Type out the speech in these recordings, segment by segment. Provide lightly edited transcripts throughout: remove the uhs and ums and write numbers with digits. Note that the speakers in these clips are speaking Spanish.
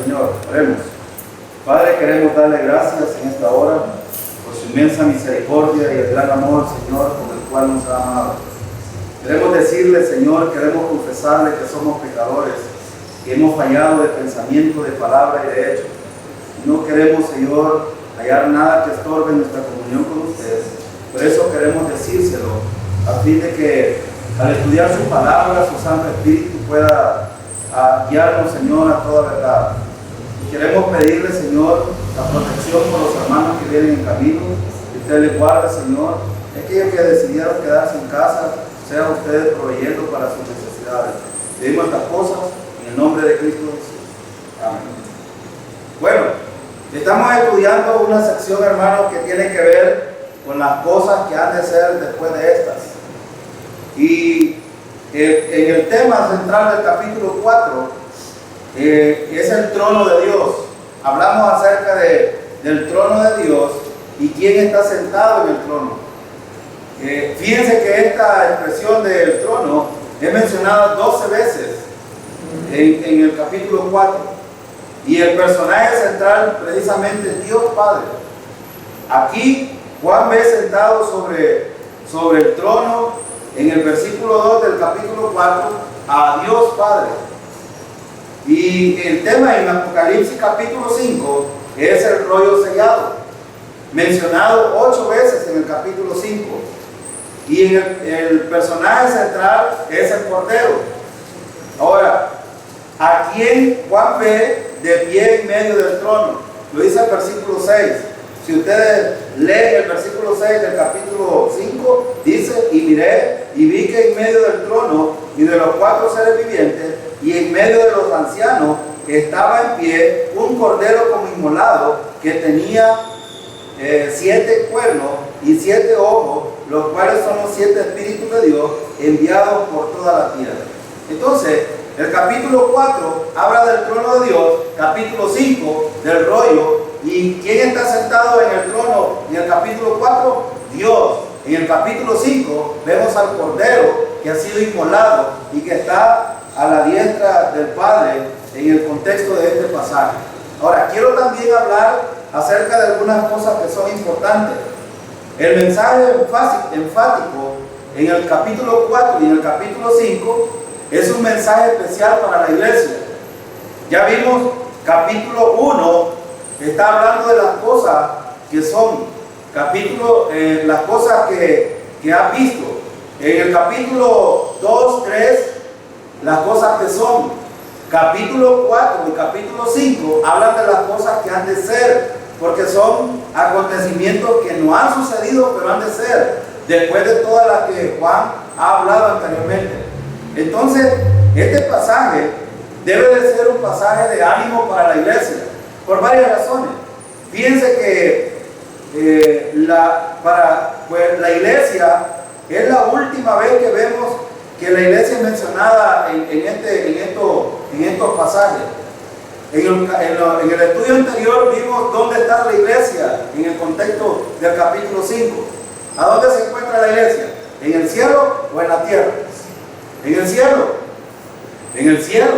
Señor. Oremos. Padre, queremos darle gracias en esta hora por su inmensa misericordia y el gran amor, Señor, con el cual nos ha amado. Queremos decirle, Señor, queremos confesarle que somos pecadores, que hemos fallado de pensamiento, de palabra y de hecho. No queremos, Señor, hallar nada que estorbe nuestra comunión con ustedes. Por eso queremos decírselo, a fin de que al estudiar su palabra, su Santo Espíritu pueda guiarnos, Señor, a toda verdad. Y queremos pedirle, Señor, la protección por los hermanos que vienen en camino, que usted les guarde, Señor. Aquellos que decidieron quedarse en casa, sean ustedes proveyendo para sus necesidades. Pedimos estas cosas en el nombre de Cristo Jesús. Amén. Bueno, estamos estudiando una sección, hermanos, que tiene que ver con las cosas que han de ser después de estas. Y en el tema central del capítulo 4 es el trono de Dios. Hablamos acerca del trono de Dios y quién está sentado en el trono. Fíjense que esta expresión del trono es mencionada 12 veces en el capítulo 4. Y el personaje central precisamente es Dios Padre. Aquí Juan ve sentado sobre el trono en el versículo 2 del capítulo 4 a Dios Padre. Y el tema en Apocalipsis capítulo 5 es el rollo sellado, mencionado 8 veces en el capítulo 5. Y el personaje central es el Cordero. Ahora, ¿a quién Juan ve de pie en medio del trono? Lo dice el versículo 6. Si ustedes leen el versículo 6 del capítulo 5, dice: y miré y vi que en medio del trono y de los 4 seres vivientes y en medio de los ancianos estaba en pie un cordero como inmolado que tenía 7 cuernos y 7 ojos, los cuales son los 7 espíritus de Dios enviados por toda la tierra. Entonces, el capítulo 4 habla del trono de Dios, capítulo 5 del rollo. ¿Y quién está sentado en el trono en el capítulo 4? Dios. En el capítulo 5 vemos al Cordero que ha sido inmolado y que está a la diestra del Padre en el contexto de este pasaje. Ahora, quiero también hablar acerca de algunas cosas que son importantes. El mensaje enfático en el capítulo 4 y en el capítulo 5 es un mensaje especial para la iglesia. Ya vimos capítulo 1. Está hablando de las cosas que son, las cosas que has visto. En el capítulo 2, 3, las cosas que son. Capítulo 4 y capítulo 5 hablan de las cosas que han de ser, porque son acontecimientos que no han sucedido, pero han de ser, después de todas las que Juan ha hablado anteriormente. Entonces, este pasaje debe de ser un pasaje de ánimo para la iglesia. Por varias razones. Fíjense que la iglesia es la última vez que vemos que la iglesia es mencionada en estos pasajes. En el estudio anterior vimos dónde está la iglesia en el contexto del capítulo 5. ¿A dónde se encuentra la iglesia? ¿En el cielo o en la tierra? En el cielo. En el cielo.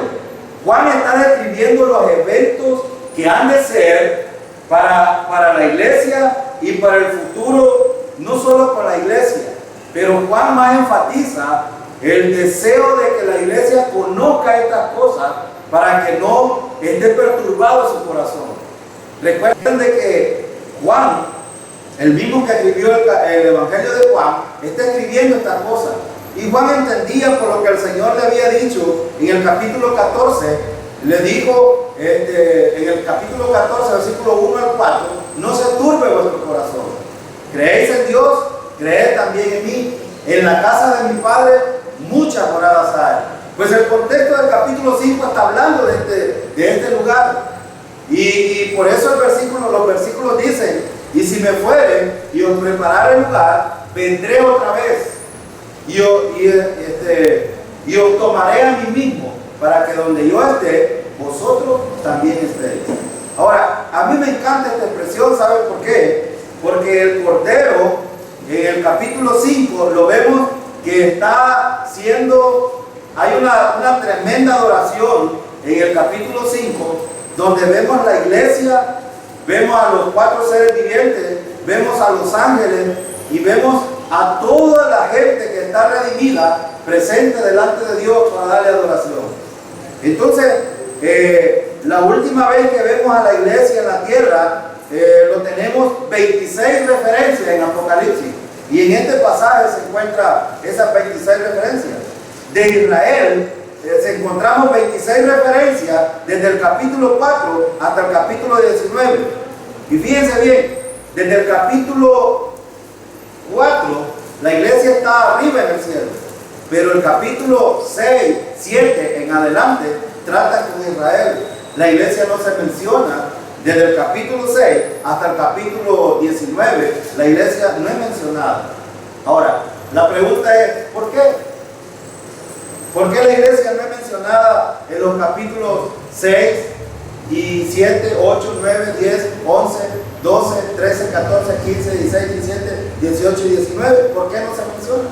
Juan está describiendo los eventos que han de ser para la iglesia y para el futuro, no solo para la iglesia, pero Juan más enfatiza el deseo de que la iglesia conozca estas cosas para que no esté perturbado su corazón. Recuerden de que Juan, el mismo que escribió el Evangelio de Juan, está escribiendo estas cosas. Y Juan entendía por lo que el Señor le había dicho en el capítulo 14. Le dijo en el capítulo 14, versículo 1 al 4, no se turbe vuestro corazón. Creéis en Dios, creed también en mí. En la casa de mi Padre muchas moradas hay. Pues el contexto del capítulo 5 está hablando de este lugar. Y por eso los versículos dicen: y si me fuere y os preparare lugar, vendré otra vez y os tomaré a mí mismo, para que donde yo esté, vosotros también estéis. Ahora, a mí me encanta esta expresión. ¿Saben por qué? Porque el Cordero, en el capítulo 5, lo vemos que está hay una tremenda adoración en el capítulo 5, donde vemos la iglesia, vemos a los 4 seres vivientes, vemos a los ángeles y vemos a toda la gente que está redimida presente delante de Dios para darle adoración. Entonces, la última vez que vemos a la iglesia en la tierra, lo tenemos 26 referencias en Apocalipsis. Y en este pasaje se encuentran esas 26 referencias. De Israel encontramos 26 referencias desde el capítulo 4 hasta el capítulo 19. Y fíjense bien, desde el capítulo 4 la iglesia está arriba en el cielo, pero el capítulo 6, 7 en adelante trata con Israel. La iglesia no se menciona. Desde el capítulo 6 hasta el capítulo 19, la iglesia no es mencionada. Ahora, la pregunta es, ¿por qué? ¿Por qué la iglesia no es mencionada en los capítulos 6 y 7, 8, 9, 10, 11, 12, 13, 14, 15, 16, 17, 18 y 19? ¿Por qué no se menciona?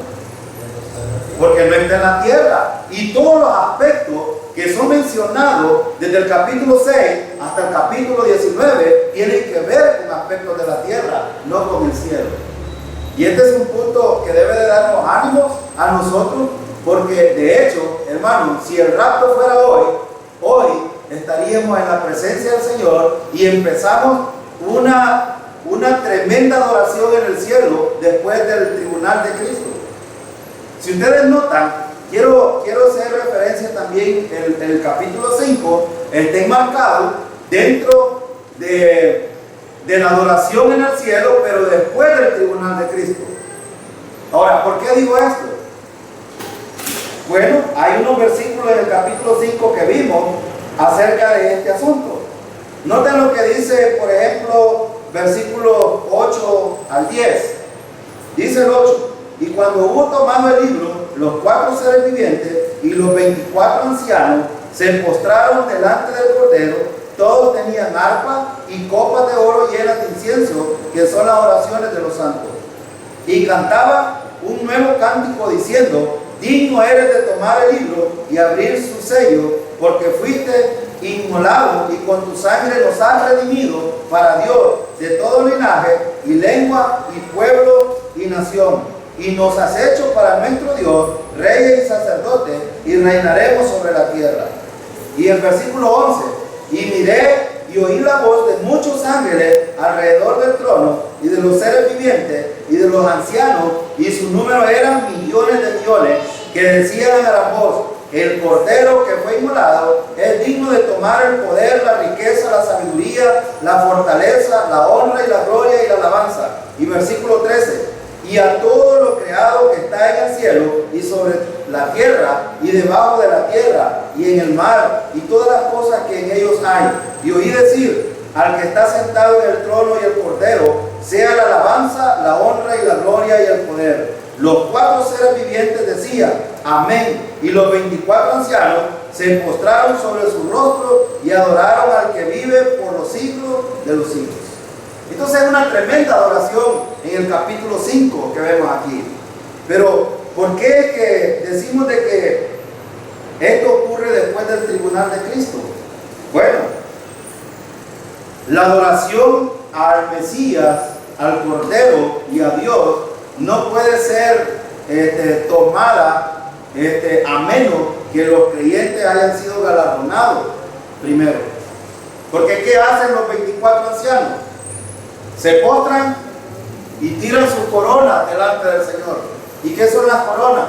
Porque no está en la tierra. Y todos los aspectos que son mencionados desde el capítulo 6 hasta el capítulo 19 tienen que ver con aspectos de la tierra, no con el cielo. Y este es un punto que debe de darnos ánimos a nosotros, porque de hecho, hermanos, si el rapto fuera hoy estaríamos en la presencia del Señor y empezamos una tremenda adoración en el cielo después del tribunal de Cristo. Si ustedes notan, quiero hacer referencia también, el capítulo 5 está enmarcado dentro de la adoración en el cielo, pero después del tribunal de Cristo. Ahora, ¿por qué digo esto? Bueno, hay unos versículos en el capítulo 5 que vimos acerca de este asunto. Noten lo que dice, por ejemplo, versículos 8 al 10. Dice el 8: y cuando hubo tomado el libro, los 4 seres vivientes y los 24 ancianos se postraron delante del Cordero. Todos tenían arpa y copas de oro llenas de incienso, que son las oraciones de los santos. Y cantaban un nuevo cántico diciendo: digno eres de tomar el libro y abrir su sello, porque fuiste inmolado y con tu sangre nos has redimido para Dios de todo linaje y lengua y pueblo y nación. Y nos has hecho para nuestro Dios reyes y sacerdotes, y reinaremos sobre la tierra. Y el versículo 11: y miré y oí la voz de muchos ángeles alrededor del trono, y de los seres vivientes, y de los ancianos, y su número eran millones de millones, que decían a la voz: el Cordero que fue inmolado es digno de tomar el poder, la riqueza, la sabiduría, la fortaleza, la honra y la gloria y la alabanza. Y versículo 13: y a todo lo creado que está en el cielo y sobre la tierra y debajo de la tierra y en el mar y todas las cosas que en ellos hay. Y oí decir al que está sentado en el trono y el Cordero: sea la alabanza, la honra y la gloria y el poder. Los 4 seres vivientes decían: amén. Y los 24 ancianos se postraron sobre su rostro y adoraron al que vive por los siglos de los siglos. Entonces es una tremenda adoración en el capítulo 5 que vemos aquí. Pero ¿por qué es que decimos de que esto ocurre después del tribunal de Cristo? Bueno, la adoración al Mesías, al Cordero y a Dios no puede ser tomada a menos que los creyentes hayan sido galardonados primero. Porque ¿qué hacen los 24 ancianos? Se postran y tiran sus coronas delante del Señor. ¿Y qué son las coronas?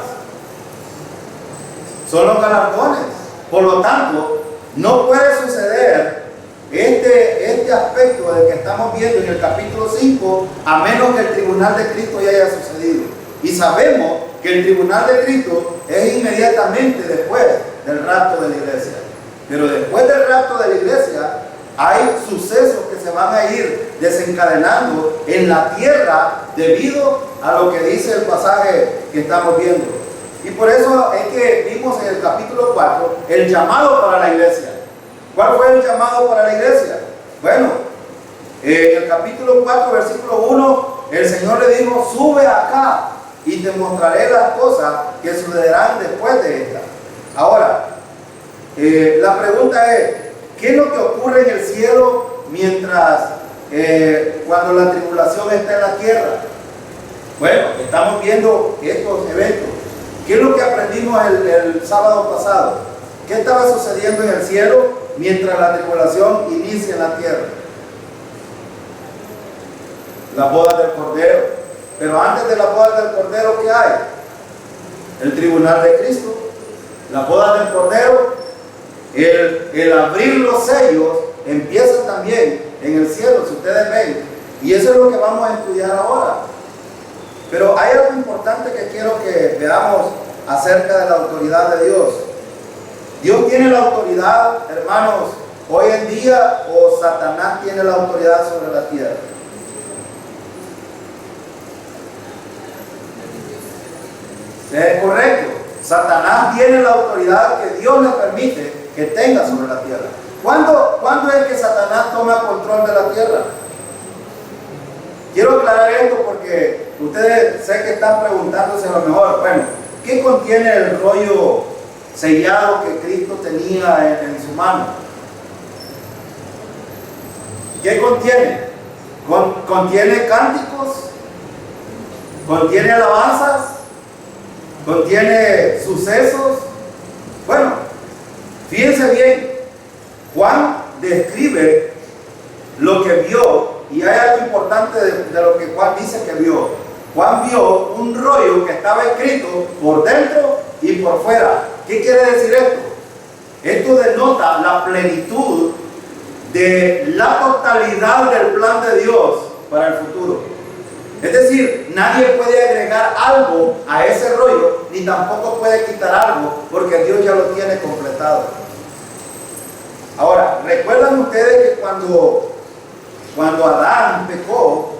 Son los galardones. Por lo tanto, no puede suceder este aspecto del que estamos viendo en el capítulo 5 a menos que el tribunal de Cristo ya haya sucedido. Y sabemos que el tribunal de Cristo es inmediatamente después del rapto de la iglesia. Pero después del rapto de la iglesia hay sucesos que se van a ir desencadenando en la tierra debido a lo que dice el pasaje que estamos viendo. Y por eso es que vimos en el capítulo 4 el llamado para la iglesia. ¿Cuál fue el llamado para la iglesia? Bueno, en el capítulo 4, versículo 1, el Señor le dijo: sube acá y te mostraré las cosas que sucederán después de esta. Ahora, la pregunta es: ¿qué es lo que ocurre en el cielo mientras, cuando la tribulación está en la tierra? Bueno, estamos viendo estos eventos. ¿Qué es lo que aprendimos el sábado pasado? ¿Qué estaba sucediendo en el cielo mientras la tribulación inicia en la tierra? La boda del Cordero. Pero antes de la boda del Cordero, ¿qué hay? El tribunal de Cristo. La boda del Cordero, el abrir los sellos, empieza también en el cielo, si ustedes ven. Y eso es lo que vamos a estudiar ahora. Pero hay algo importante que quiero que veamos acerca de la autoridad de Dios. Dios tiene la autoridad, hermanos, hoy en día, o Satanás tiene la autoridad sobre la tierra. Es correcto. Satanás tiene la autoridad que Dios le permite que tenga sobre la tierra. ¿Cuándo es que Satanás toma control de la tierra? Quiero aclarar esto porque ustedes sé que están preguntándose a lo mejor, bueno, ¿qué contiene el rollo sellado que Cristo tenía en su mano? ¿Qué contiene? ¿Contiene cánticos? ¿Contiene alabanzas? ¿Contiene sucesos? Bueno, fíjense bien, Juan describe lo que vio, y hay algo importante de lo que Juan dice que vio. Juan vio un rollo que estaba escrito por dentro y por fuera. ¿Qué quiere decir esto? Esto denota la plenitud de la totalidad del plan de Dios para el futuro. Es decir, nadie puede agregar algo a ese rollo, ni tampoco puede quitar algo, porque Dios ya lo tiene completado. Ahora, ¿recuerdan ustedes que cuando Adán pecó,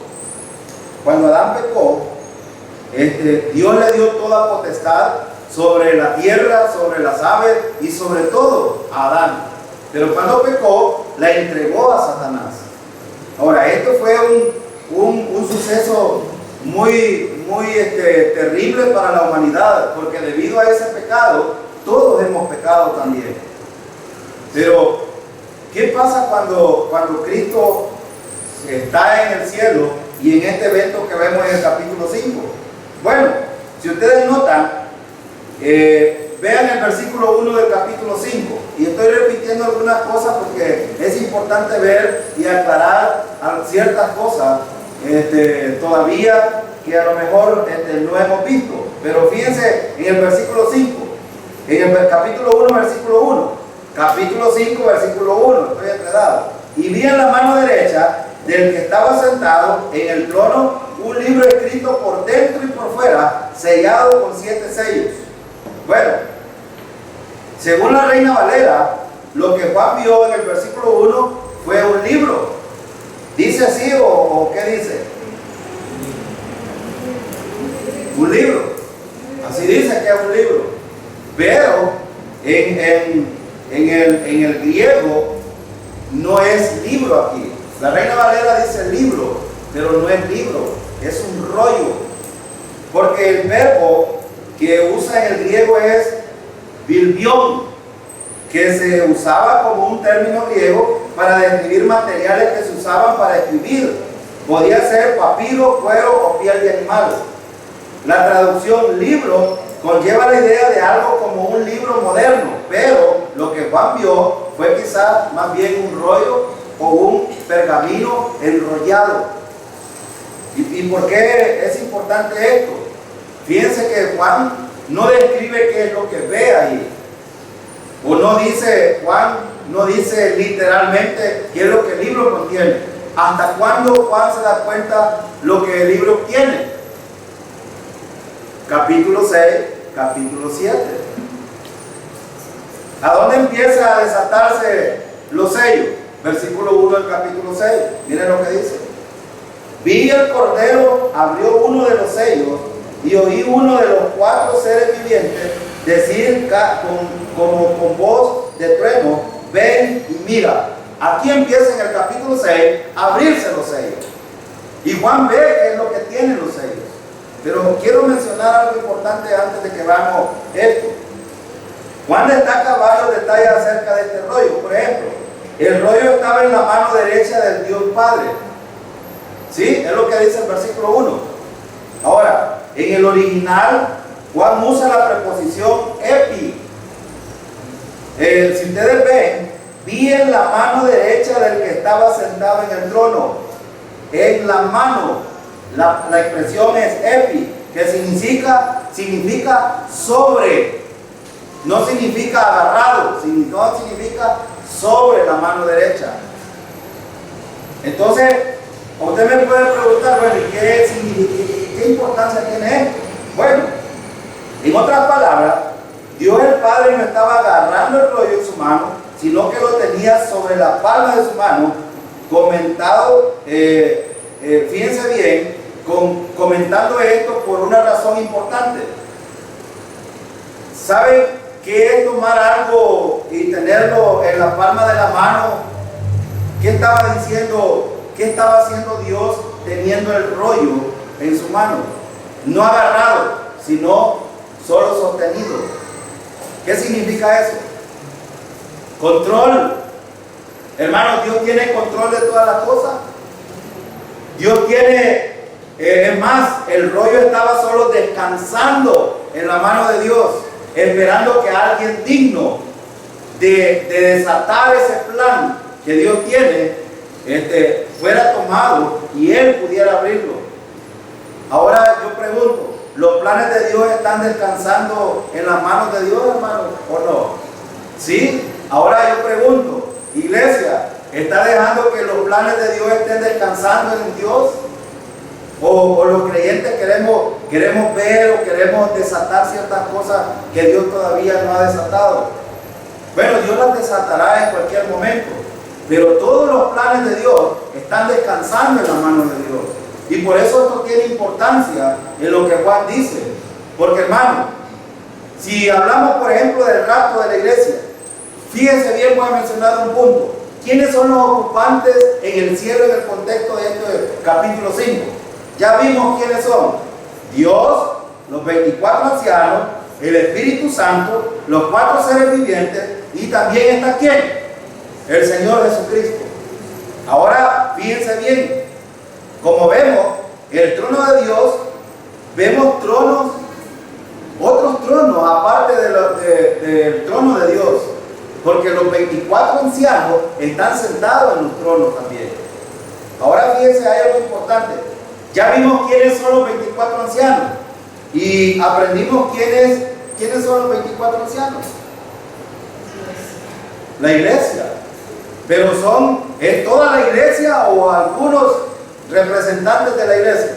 Dios le dio toda potestad sobre la tierra, sobre las aves y sobre todo a Adán? Pero cuando pecó, la entregó a Satanás. Ahora, esto fue un suceso muy terrible para la humanidad, porque debido a ese pecado, todos hemos pecado también. Pero, ¿qué pasa cuando Cristo está en el cielo y en este evento que vemos en el capítulo 5? Bueno, si ustedes notan, vean el versículo 1 del capítulo 5, y estoy repitiendo algunas cosas porque es importante ver y aclarar ciertas cosas todavía que a lo mejor no hemos visto. Pero fíjense en el versículo 5, en el capítulo 1, versículo 1, capítulo 5, versículo 1, estoy enredado. Y vi en la mano derecha del que estaba sentado en el trono un libro escrito por dentro y por fuera, sellado con 7 sellos. Bueno, según la Reina Valera, lo que Juan vio en el versículo 1 fue un libro. ¿Dice así o qué dice? Un libro. Así dice que es un libro. Pero en el griego no es libro aquí. La Reina Valera dice libro, pero no es libro, es un rollo. Porque el verbo que usa en el griego es bilbión, que se usaba como un término griego para describir materiales que se usaban para escribir. Podía ser papiro, cuero o piel de animal. La traducción libro conlleva la idea de algo como un libro moderno, pero lo que Juan vio fue quizás más bien un rollo o un pergamino enrollado. ¿Y por qué es importante esto? Fíjense que Juan no describe qué es lo que ve ahí. O no dice, Juan no dice literalmente qué es lo que el libro contiene. ¿Hasta cuándo Juan se da cuenta lo que el libro tiene? Capítulo 6, capítulo 7. ¿A dónde empieza a desatarse los sellos? Versículo 1 del capítulo 6. Miren lo que dice. Vi el Cordero, abrió uno de los sellos y oí uno de los 4 seres vivientes decir con voz de trueno: ven y mira. Aquí empieza en el capítulo 6 a abrirse los sellos. Y Juan ve qué es lo que tienen los sellos. Pero quiero mencionar algo importante antes de que veamos esto. Juan destaca varios detalles acerca de este rollo. Por ejemplo, El rollo estaba en la mano derecha del Dios Padre. ¿Sí? Es lo que dice el versículo 1. Ahora, en el original, Juan usa la preposición epi. Si ustedes ven, vi en la mano derecha del que estaba sentado en el trono. En la mano. La expresión es epi, que significa sobre. No significa agarrado, no significa sobre la mano derecha. Entonces, usted me puede preguntar, bueno, ¿y qué importancia tiene esto? Bueno, en otras palabras, Dios el Padre no estaba agarrando el rollo en su mano, sino que lo tenía sobre la palma de su mano, comentado, fíjense bien, comentando esto por una razón importante. ¿Saben qué es tomar algo y tenerlo en la palma de la mano? ¿Qué estaba diciendo? ¿Qué estaba haciendo Dios teniendo el rollo en su mano? No agarrado, sino solo sostenido. ¿Qué significa eso? Control. Hermanos, Dios tiene control de todas las cosas. Dios tiene, es más, el rollo estaba solo descansando en la mano de Dios, esperando que alguien digno de desatar ese plan que Dios tiene, fuera tomado y él pudiera abrirlo. Ahora yo pregunto, ¿los planes de Dios están descansando en las manos de Dios, hermano, o no? ¿Sí? Ahora yo pregunto, iglesia, ¿está dejando que los planes de Dios estén descansando en Dios? ¿O los creyentes queremos ver o queremos desatar ciertas cosas que Dios todavía no ha desatado? Bueno, Dios las desatará en cualquier momento, pero todos los planes de Dios están descansando en la mano de Dios. Y por eso esto tiene importancia en lo que Juan dice. Porque, hermano, si hablamos, por ejemplo, del rapto de la iglesia, fíjense bien, voy a mencionar un punto. ¿Quiénes son los ocupantes en el cielo en el contexto de este capítulo 5? Ya vimos quiénes son. Dios, los 24 ancianos, el Espíritu Santo, los 4 seres vivientes, y también está ¿quién? El Señor Jesucristo. Ahora, fíjense bien, como vemos, el trono de Dios, vemos tronos, otros tronos aparte del trono de Dios, porque los 24 ancianos están sentados en los tronos también. Ahora fíjense, hay algo importante. Ya vimos quiénes son los 24 ancianos y aprendimos quiénes son los 24 ancianos. La iglesia. Pero ¿es toda la iglesia o algunos representantes de la iglesia?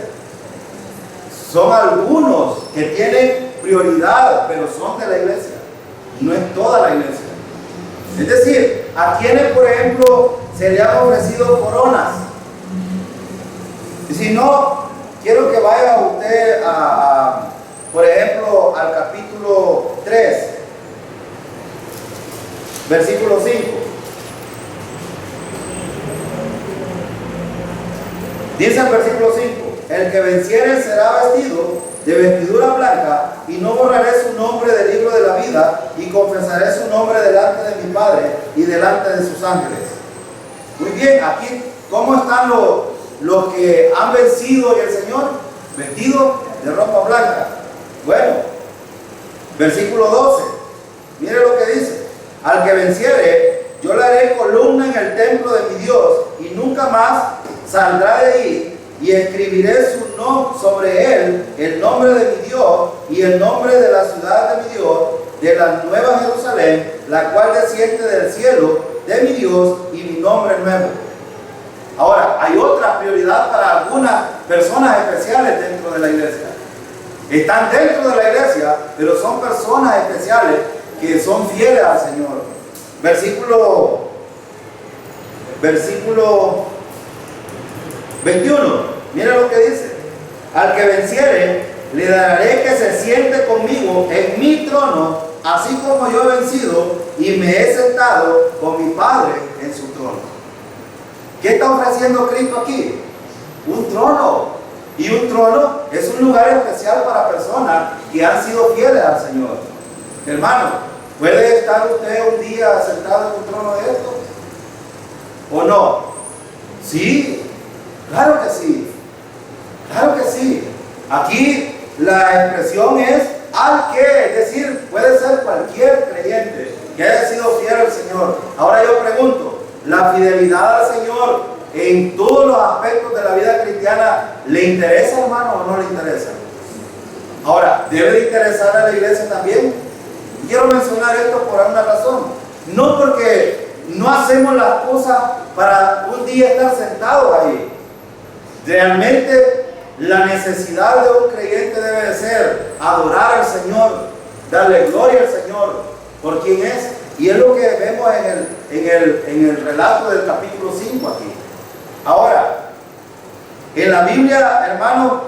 Son algunos que tienen prioridad, pero son de la iglesia. No es toda la iglesia. Es decir, a quienes, por ejemplo, se le han ofrecido coronas. Y si no, quiero que vaya usted por ejemplo, al capítulo 3, versículo 5. Dice el versículo 5: el que venciere será vestido de vestidura blanca, y no borraré su nombre del libro de la vida, y confesaré su nombre delante de mi Padre y delante de sus ángeles. Muy bien, aquí, ¿cómo están los que han vencido en el Señor? Vestidos de ropa blanca. Bueno, versículo 12, mire lo que dice: al que venciere, yo le haré columna en el templo de mi Dios, y nunca más saldrá de ahí, y escribiré su nombre sobre él, el nombre de mi Dios y el nombre de la ciudad de mi Dios, de la nueva Jerusalén, la cual desciende del cielo de mi Dios, y mi nombre nuevo. Ahora, hay otra prioridad para algunas personas especiales dentro de la iglesia. Están dentro de la iglesia, pero son personas especiales que son fieles al Señor. Versículo 21, mira lo que dice: al que venciere, le daré que se siente conmigo en mi trono, así como yo he vencido y me he sentado con mi Padre en su trono. ¿Qué está ofreciendo Cristo aquí? Un trono. Y un trono es un lugar especial para personas que han sido fieles al Señor. Hermano, ¿puede estar usted un día sentado en un trono de esto? ¿O no? Sí, claro que sí. Claro que sí. Aquí la expresión es al que, es decir, puede ser cualquier creyente que haya sido fiel al Señor. Ahora yo pregunto, ¿la fidelidad al Señor en todos los aspectos de la vida cristiana le interesa, hermano, o no le interesa? Ahora, ¿debe de interesar a la iglesia también? Quiero mencionar esto por una razón. No porque no hacemos las cosas para un día estar sentados ahí. Realmente la necesidad de un creyente debe de ser adorar al Señor, darle gloria al Señor por quien es. Y es lo que vemos en el relato del capítulo 5 aquí. Ahora, en la Biblia, hermanos,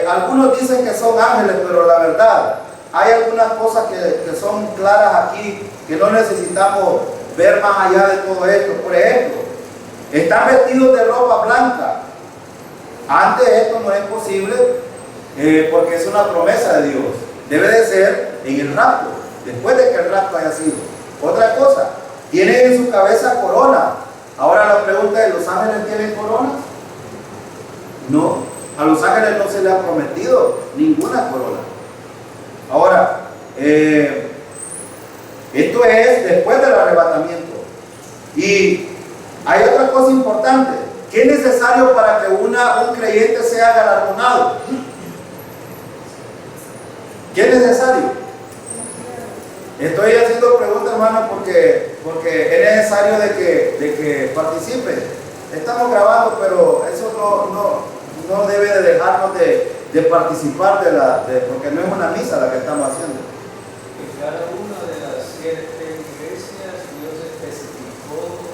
algunos dicen que son ángeles, pero la verdad, hay algunas cosas que son claras aquí, que no necesitamos ver más allá de todo esto. Por ejemplo, están vestidos de ropa blanca. Antes esto no es posible porque es una promesa de Dios. Debe de ser en el rapto, después de que el rapto haya sido. Otra cosa, tienen en su cabeza corona. Ahora la pregunta es, ¿los ángeles tienen corona? No, a los ángeles no se les ha prometido ninguna corona. Ahora, esto es después del arrebatamiento. Y hay otra cosa importante. ¿Qué es necesario para que un creyente sea galardonado? ¿Qué es necesario? Estoy haciendo preguntas, hermano, porque es necesario de que participe. Estamos grabando, pero eso no debe de dejarnos de participar porque no es una misa la que estamos haciendo. En cada una de las 7 iglesias Dios especificó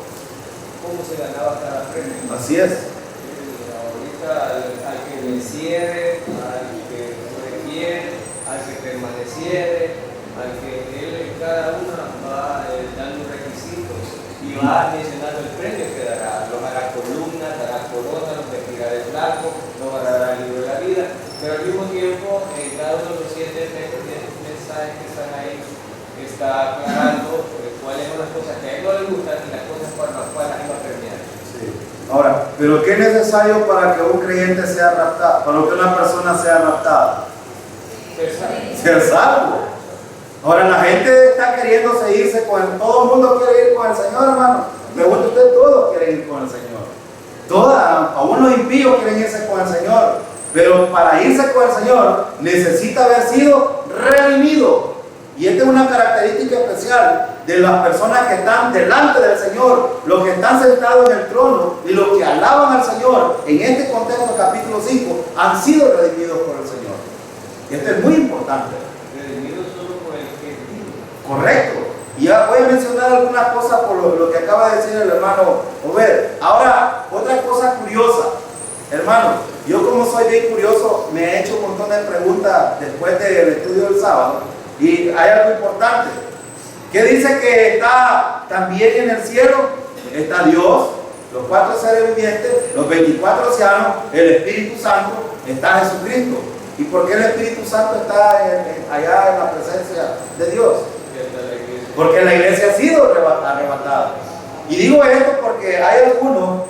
cómo se ganaba cada premio. Así es. Ahorita al que venciere, al que requiere, al que permaneciere, al que él en cada una va dando requisitos y va mencionando el premio que dará. Los hará columnas, dará corona, los vestirá de blanco, los dará el libro de la vida. Pero al mismo tiempo, en cada uno de los 7 mensajes que están ahí, está aclarando cuáles son las cosas que a él no le gustan y las cosas por las cuales él va a premiar. Sí. Ahora, ¿pero qué es necesario para que un creyente sea raptado? Para que una persona sea raptada. Ser salvo. Ahora la gente está queriendo seguirse con él. Todo el mundo quiere ir con el Señor, hermano. Pregunta usted, todos quieren ir con el Señor. Aún los impíos quieren irse con el Señor. Pero para irse con el Señor necesita haber sido redimido. Y esta es una característica especial de las personas que están delante del Señor, los que están sentados en el trono y los que alaban al Señor. En este contexto, capítulo 5, han sido redimidos por el Señor. Y esto es muy importante. Redimidos solo por el que es vivo. Correcto. Y ya voy a mencionar algunas cosas por lo que acaba de decir el hermano Obed. Ahora, otra cosa curiosa. Hermano, yo como soy bien curioso, me he hecho un montón de preguntas después del estudio del sábado. Y hay algo importante. ¿Qué dice que está también en el cielo? Está Dios, los 4 seres vivientes, los 24 ancianos, el Espíritu Santo, está Jesucristo. ¿Y por qué el Espíritu Santo está allá en la presencia de Dios? Porque la iglesia ha sido arrebatada. Y digo esto porque hay algunos,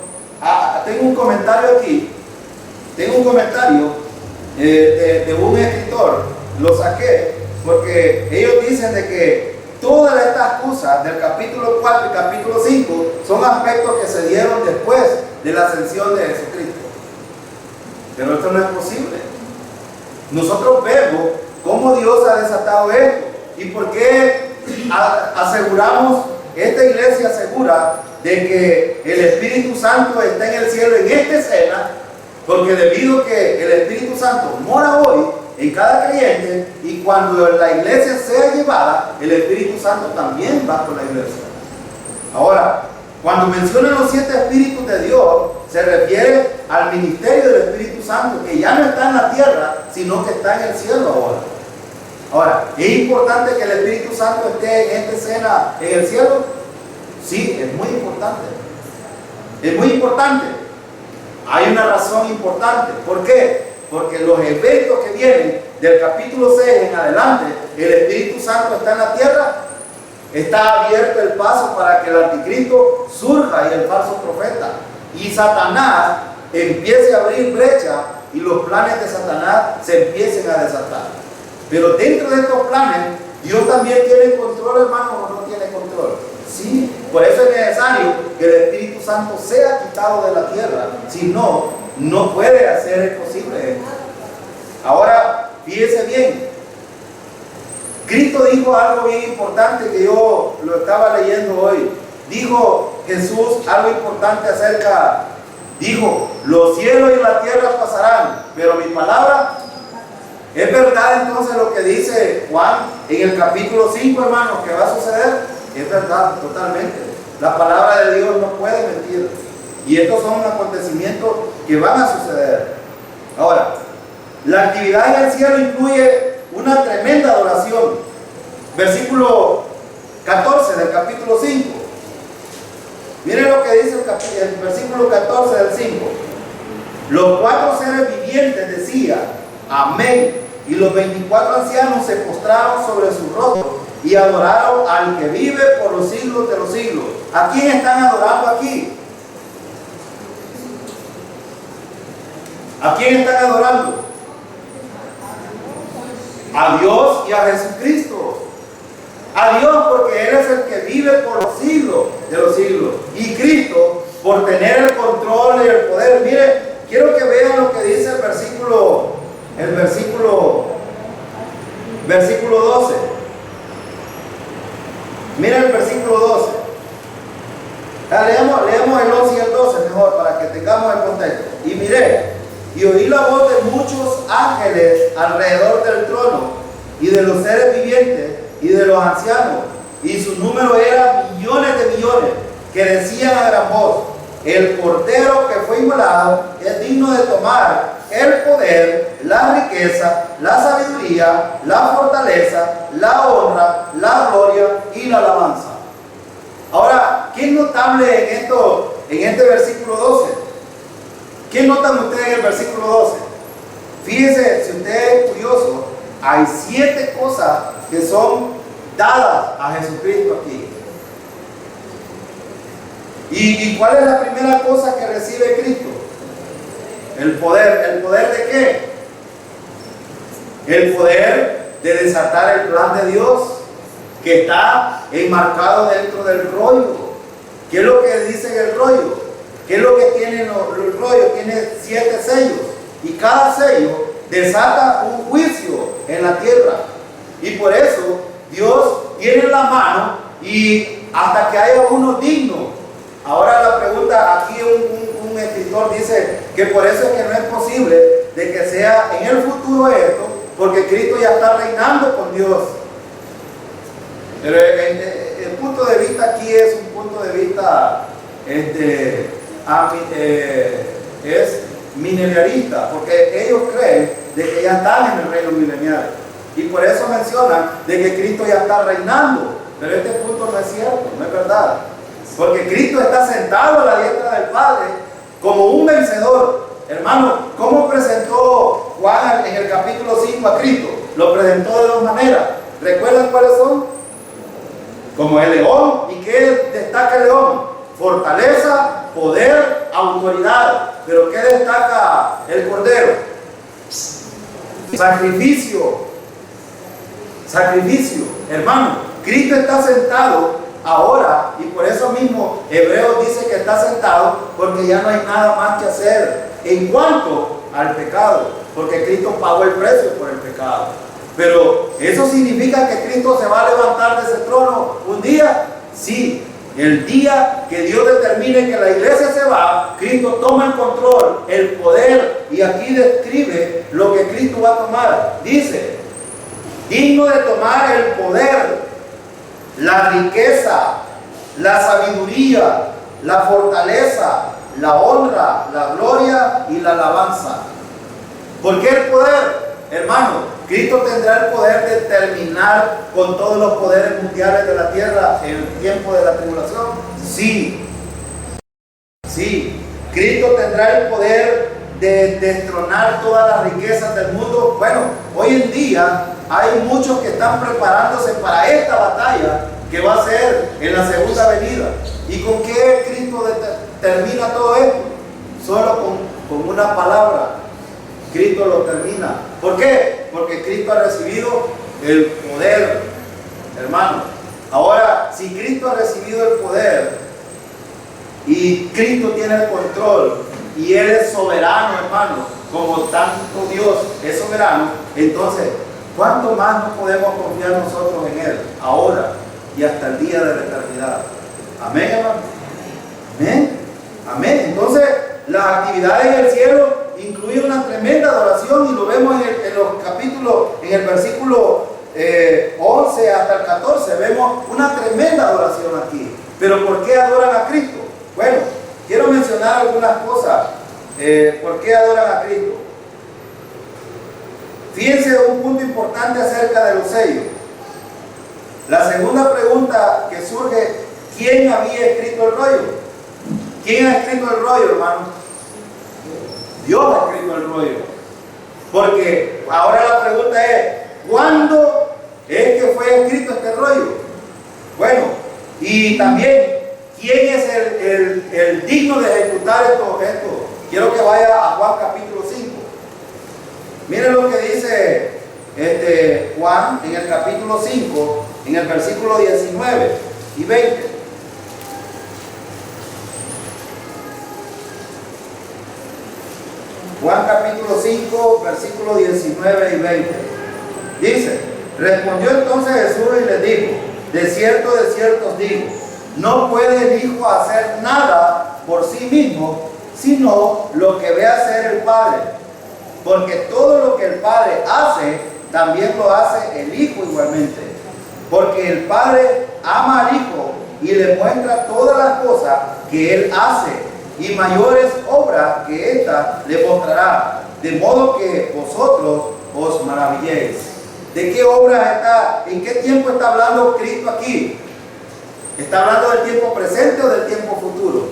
tengo un comentario aquí, de un escritor, lo saqué, porque ellos dicen de que todas estas cosas del capítulo 4 y capítulo 5 son aspectos que se dieron después de la ascensión de Jesucristo. Pero esto no es posible. Nosotros vemos cómo Dios ha desatado esto y por qué aseguramos, esta iglesia asegura de que el Espíritu Santo está en el cielo en esta escena, porque debido a que el Espíritu Santo mora hoy en cada creyente y cuando la iglesia sea llevada, el Espíritu Santo también va con la iglesia. Ahora, cuando mencionan los 7 espíritus de Dios, se refiere al ministerio del Espíritu Santo, que ya no está en la tierra, sino que está en el cielo ahora. Ahora, ¿es importante que el Espíritu Santo esté en esta escena en el cielo? Sí, es muy importante. Es muy importante. Hay una razón importante. ¿Por qué? Porque los eventos que vienen del capítulo 6 en adelante, el Espíritu Santo está en la tierra. Está abierto el paso para que el anticristo surja y el falso profeta. Y Satanás empiece a abrir brecha y los planes de Satanás se empiecen a desatar. Pero dentro de estos planes, Dios también tiene control, hermano, o no tiene control. Sí, por eso es necesario que el Espíritu Santo sea quitado de la tierra. Si no, no puede hacer posible esto. Ahora, fíjese bien. Cristo dijo algo bien importante que yo lo estaba leyendo hoy. Dijo Jesús algo importante dijo, los cielos y la tierra pasarán, pero mi palabra, ¿es verdad entonces lo que dice Juan en el capítulo 5, hermanos, que va a suceder? Es verdad, totalmente. La palabra de Dios no puede mentir. Y estos son acontecimientos que van a suceder. Ahora, la actividad en el cielo incluye una tremenda adoración. Versículo 14 del capítulo 5. Miren lo que dice el versículo 14 del 5. Los 4 seres vivientes decían, amén. Y los 24 ancianos se postraron sobre sus rostros y adoraron al que vive por los siglos de los siglos. ¿A quién están adorando aquí? ¿A quién están adorando? A Dios y a Jesucristo. A Dios porque Él es el que vive por los siglos de los siglos. Y Cristo por tener el control y el poder. Mire, quiero que vean lo que dice el versículo 12. Miren el versículo 12. Leamos el 11 y el 12 mejor para que tengamos el contexto. Y miré, y oí la voz de muchos ángeles alrededor del trono, y de los seres vivientes, y de los ancianos, y su número era millones de millones, que decían a gran voz, el Cordero que fue inmolado es digno de tomar el poder, la riqueza, la sabiduría, la fortaleza, la honra, la gloria y la alabanza. Ahora, ¿qué es notable en este versículo 12? ¿Qué notan ustedes en el versículo 12? Fíjense, si usted es curioso, hay 7 cosas que son dadas a Jesucristo aquí. ¿Y cuál es la primera cosa que recibe Cristo? El poder. ¿El poder de qué? El poder de desatar el plan de Dios que está enmarcado dentro del rollo. ¿Qué es lo que dice en el rollo? ¿Qué es lo que tiene el rollo? Tiene 7 sellos y cada sello desata un juicio en la tierra. Y por eso Dios tiene la mano y hasta que haya uno digno. Ahora la pregunta, aquí un escritor dice que por eso es que no es posible de que sea en el futuro esto, porque Cristo ya está reinando con Dios. Pero el punto de vista aquí es un punto de vista es milenialista, porque ellos creen de que ya están en el reino milenial. Y por eso mencionan de que Cristo ya está reinando. Pero este punto no es cierto, no es verdad. Porque Cristo está sentado a la diestra del Padre como un vencedor. Hermano, ¿cómo presentó Juan en el capítulo 5 a Cristo? Lo presentó de 2 maneras. ¿Recuerdan cuáles son? Como el león. ¿Y qué destaca el león? Fortaleza, poder, autoridad. ¿Pero qué destaca el cordero? Sacrificio. Sacrificio. Hermano, Cristo está sentado ahora, y por eso mismo Hebreos dice que está sentado, porque ya no hay nada más que hacer en cuanto al pecado, porque Cristo pagó el precio por el pecado. Pero ¿eso significa que Cristo se va a levantar de ese trono un día? Sí, el día que Dios determine que la iglesia se va, Cristo toma el control, el poder, y aquí describe lo que Cristo va a tomar. Dice, digno de tomar el poder, la riqueza, la sabiduría, la fortaleza, la honra, la gloria y la alabanza. ¿Por qué el poder? Hermano, Cristo tendrá el poder de terminar con todos los poderes mundiales de la tierra en el tiempo de la tribulación. Sí, sí. Cristo tendrá el poder de destronar todas las riquezas del mundo. Bueno, hoy en día hay muchos que están preparándose para esta batalla que va a ser en la segunda venida. ¿Y con qué Cristo termina todo esto? Solo con una palabra. Cristo lo termina. ¿Por qué? Porque Cristo ha recibido el poder, hermano. Ahora, si Cristo ha recibido el poder y Cristo tiene el control y Él es soberano, hermano, como tanto Dios es soberano, entonces, ¿cuánto más no podemos confiar nosotros en Él ahora y hasta el día de la eternidad? Amén, hermano. Amén. Amén. Entonces, las actividades del cielo incluyen una tremenda adoración y lo vemos en los capítulos, en el versículo 11 hasta el 14, vemos una tremenda adoración aquí. Pero ¿por qué adoran a Cristo? Bueno, quiero mencionar algunas cosas. ¿Por qué adoran a Cristo? Fíjense un punto importante acerca de los sellos. La segunda pregunta que surge, ¿quién había escrito el rollo? ¿Quién ha escrito el rollo, hermano? Dios ha escrito el rollo. Porque ahora la pregunta es, ¿cuándo es que fue escrito este rollo? Bueno, y también, ¿quién es el digno de ejecutar esto? Quiero que vaya a Juan capítulo 5. Miren lo que dice Juan en el capítulo 5, en el versículo 19 y 20. Juan capítulo 5, versículos 19 y 20. Dice, respondió entonces Jesús y les dijo, de cierto os digo, no puede el Hijo hacer nada por sí mismo, sino lo que ve hacer el Padre. Porque todo lo que el Padre hace, también lo hace el Hijo igualmente. Porque el Padre ama al Hijo y le muestra todas las cosas que Él hace, y mayores obras que ésta le mostrará, de modo que vosotros os maravilléis. ¿De qué obras está? ¿En qué tiempo está hablando Cristo aquí? ¿Está hablando del tiempo presente o del tiempo futuro?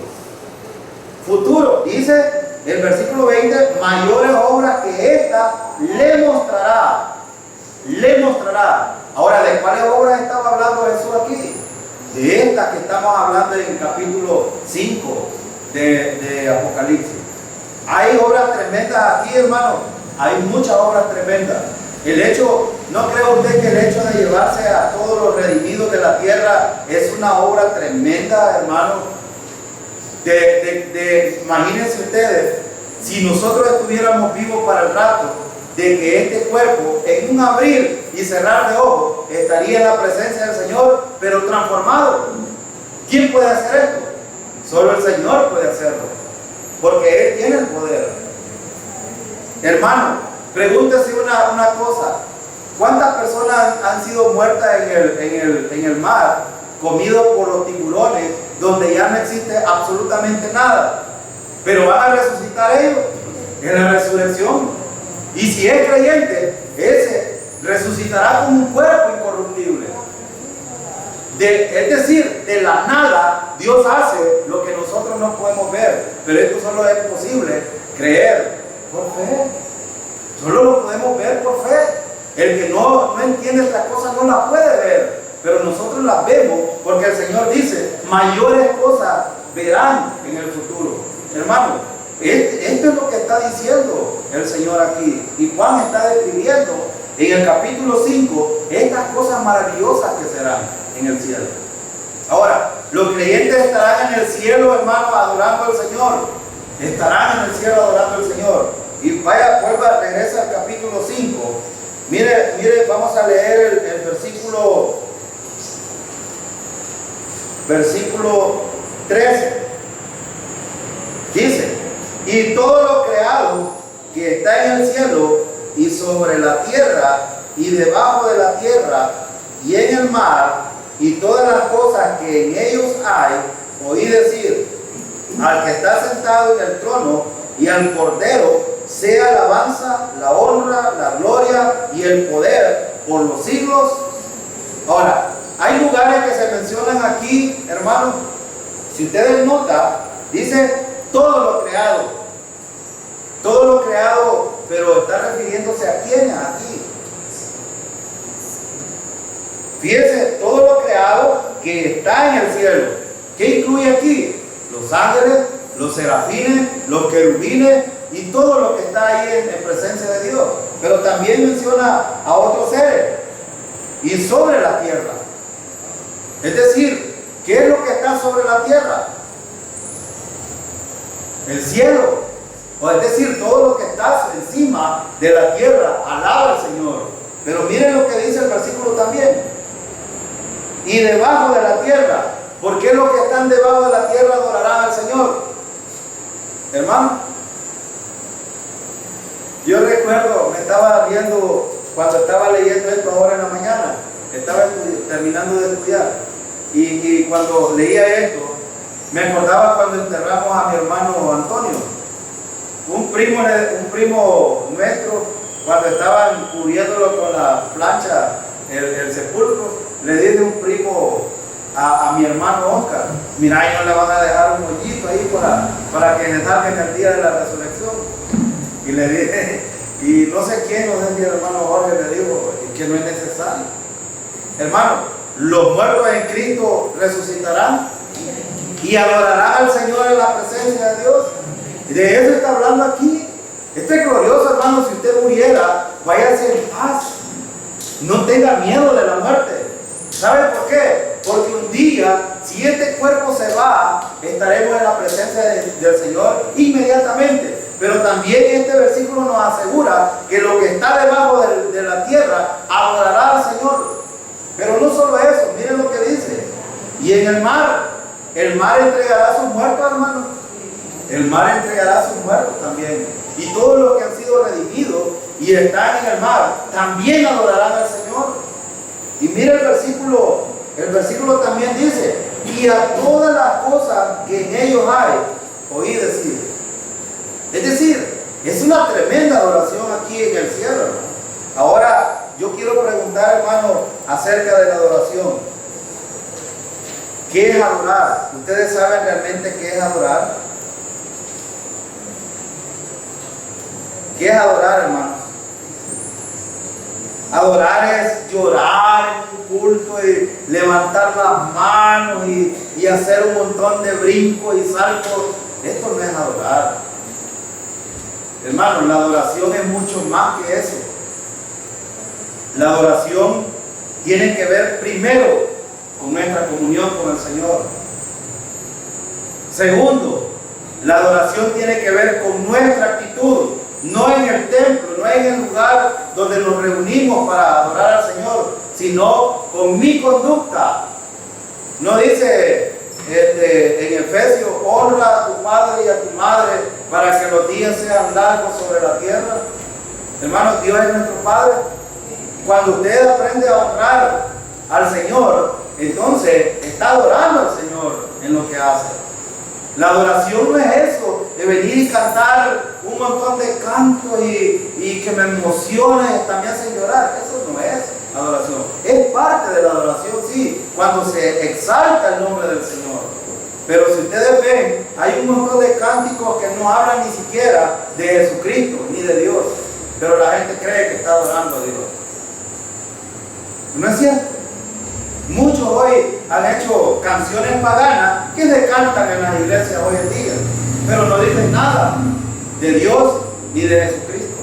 Futuro, dice el versículo 20, mayores obras que ésta le mostrará. Le mostrará. Ahora, ¿de cuáles obras estaba hablando Jesús aquí? De estas que estamos hablando en el capítulo 5 de Apocalipsis. Hay obras tremendas aquí, hermano. Hay muchas obras tremendas. El hecho, ¿no cree usted que el hecho de llevarse a todos los redimidos de la tierra es una obra tremenda, hermano? Imagínense ustedes, si nosotros estuviéramos vivos para el rato, de que este cuerpo, en un abrir y cerrar de ojos, estaría en la presencia del Señor, pero transformado. ¿Quién puede hacer esto? Solo el Señor puede hacerlo, porque Él tiene el poder. Hermano, pregúntese una cosa. ¿Cuántas personas han sido muertas en el mar, comidos por los tiburones, donde ya no existe absolutamente nada? Pero van a resucitar ellos en la resurrección. Y si es creyente, ese resucitará como un cuerpo incorruptible. Es decir, de la nada Dios hace lo que nosotros no podemos ver, pero esto solo es posible creer por fe. Solo lo podemos ver por fe. El que no entiende estas cosas no las puede ver, pero nosotros las vemos porque el Señor dice, mayores cosas verán en el futuro. Hermano, esto es lo que está diciendo el Señor aquí, y Juan está describiendo en el capítulo 5 estas cosas maravillosas que serán en el cielo. Ahora, los creyentes estarán en el cielo, hermano, adorando al Señor. Estarán en el cielo adorando al Señor. Y vuelva, regresa al capítulo 5. Mire, vamos a leer el versículo 13. Dice, y todo lo creado que está en el cielo y sobre la tierra y debajo de la tierra y en el mar y todas las cosas que en ellos hay, oí decir, al que está sentado en el trono y al Cordero, sea la alabanza, la honra, la gloria y el poder por los siglos. Ahora, hay lugares que se mencionan aquí, hermanos. Si ustedes notan, dice todo lo creado. Todo lo creado, pero está refiriéndose a quién aquí. Fíjense, todo lo creado que está en el cielo. ¿Qué incluye aquí? Los ángeles, los serafines, los querubines y todo lo que está ahí en presencia de Dios. Pero también menciona a otros seres y sobre la tierra. Es decir, ¿qué es lo que está sobre la tierra? El cielo. O es decir, todo lo que está encima de la tierra alaba al Señor. Pero miren lo que dice el versículo también. Y debajo de la tierra. ¿Por qué los que están debajo de la tierra adorarán al Señor? Hermano, yo recuerdo, me estaba viendo cuando estaba leyendo esto ahora en la mañana. Estaba terminando de estudiar. Y cuando leía esto, me acordaba cuando enterramos a mi hermano Antonio. Un primo nuestro, cuando estaban cubriéndolo con la plancha, el sepulcro, le dice un primo a mi hermano Oscar: mira, ahí no le van a dejar un hoyito ahí para que le salga en el día de la resurrección. Y le dije, y no sé quién, no sé si el hermano Jorge le dijo que no es necesario. Hermano, los muertos en Cristo resucitarán y adorarán al Señor en la presencia de Dios. Y de eso está hablando aquí. Esto es glorioso, hermano. Si usted muriera, váyase en paz. No tenga miedo de la muerte. ¿Sabe por qué? Porque un día, si este cuerpo se va, estaremos en la presencia del Señor inmediatamente. Pero también este versículo nos asegura que lo que está debajo de la tierra adorará al Señor. Pero no solo eso, miren lo que dice. Y en el mar entregará a sus muertos, hermano. El mar entregará a sus muertos también. Y todos los que han sido redimidos y están en el mar también adorarán al Señor. Y mira el versículo también dice: y a todas las cosas que en ellos hay, oí decir. Es decir, es una tremenda adoración aquí en el cielo, hermano. Ahora, yo quiero preguntar, hermano, acerca de la adoración. ¿Qué es adorar? ¿Ustedes saben realmente qué es adorar? ¿Qué es adorar, hermanos? Adorar es llorar en un culto y levantar las manos y hacer un montón de brincos y saltos. Esto no es adorar. Hermanos, la adoración es mucho más que eso. La adoración tiene que ver primero con nuestra comunión con el Señor. Segundo, la adoración tiene que ver con nuestra actitud. No en el templo, no en el lugar donde nos reunimos para adorar al Señor, sino con mi conducta. No dice en Efesios: honra a tu padre y a tu madre para que los días sean largos sobre la tierra. Hermanos, Dios es nuestro Padre. Cuando usted aprende a honrar al Señor, entonces está adorando al Señor en lo que hace. La adoración no es eso, de venir y cantar un montón de cantos y que me emociona y hasta me hacen llorar. Eso no es adoración. Es parte de la adoración, sí, cuando se exalta el nombre del Señor. Pero si ustedes ven, hay un montón de cánticos que no hablan ni siquiera de Jesucristo ni de Dios. Pero la gente cree que está adorando a Dios. ¿No es cierto? Muchos hoy han hecho canciones paganas que se cantan en las iglesias hoy en día, pero no dicen nada de Dios ni de Jesucristo.